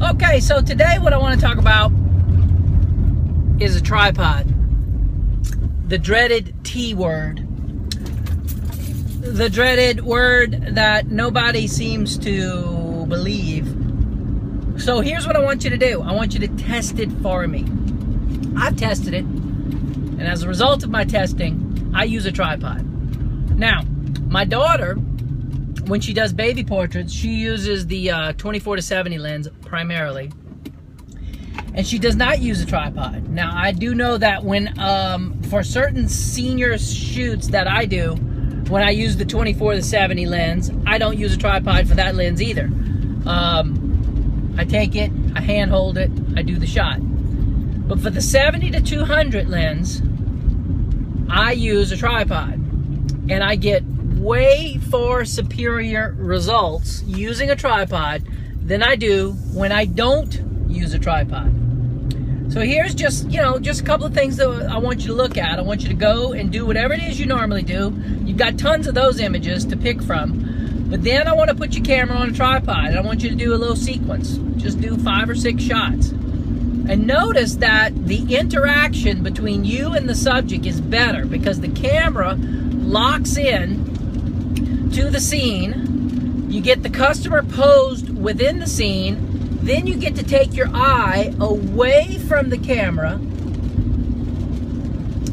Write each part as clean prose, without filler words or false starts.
Okay, so today what I want to talk about is a tripod. The dreaded T word. The dreaded word that nobody seems to believe. So here's what I want you to do. I want you to test it for me. I've tested it, and as a result of my testing, I use a tripod. Now, my daughter, when she does baby portraits, she uses the 24-70 lens primarily, and she does not use a tripod. Now, I do know that when for certain senior shoots that I do, when I use the 24-70 lens, I don't use a tripod for that lens either. I take it, I hand hold it, I do the shot. But for the 70-200 lens, I use a tripod, and I get way far superior results using a tripod than I do when I don't use a tripod. So here's just a couple of things that I want you to look at. I want you to go and do whatever it is you normally do. You've got tons of those images to pick from. But then I want to put your camera on a tripod, and I want you to do a little sequence. Just do 5 or 6 shots. And notice that the interaction between you and the subject is better because the camera locks in to the scene. You get the customer posed within the scene. Then you get to take your eye away from the camera,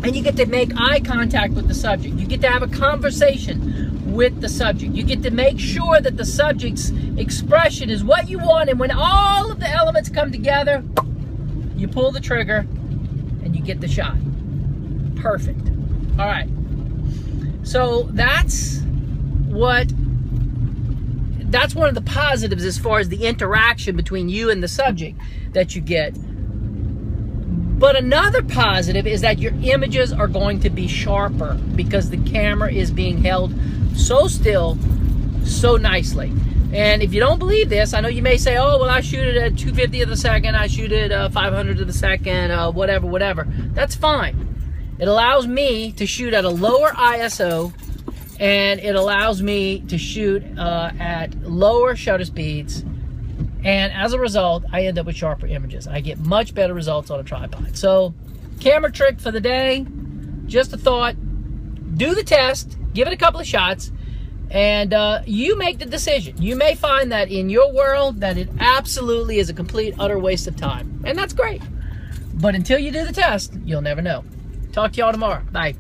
and you get to make eye contact with the subject. You get to have a conversation with the subject. You get to make sure that the subject's expression is what you want, and when all of the elements come together, you pull the trigger and you get the shot. Perfect. All right. So that's one of the positives as far as the interaction between you and the subject that you get. But another positive is that your images are going to be sharper because the camera is being held so still, so nicely. And if you don't believe this, I know you may say, oh, well, I shoot it at 250 of the second, I shoot it 500 of the second, whatever. That's fine. It allows me to shoot at a lower ISO, and it allows me to shoot at lower shutter speeds. And as a result, I end up with sharper images. I get much better results on a tripod. So, camera trick for the day, just a thought. Do the test, give it a couple of shots, and you make the decision. You may find that in your world that it absolutely is a complete, utter waste of time. And that's great. But until you do the test, you'll never know. Talk to y'all tomorrow. Bye.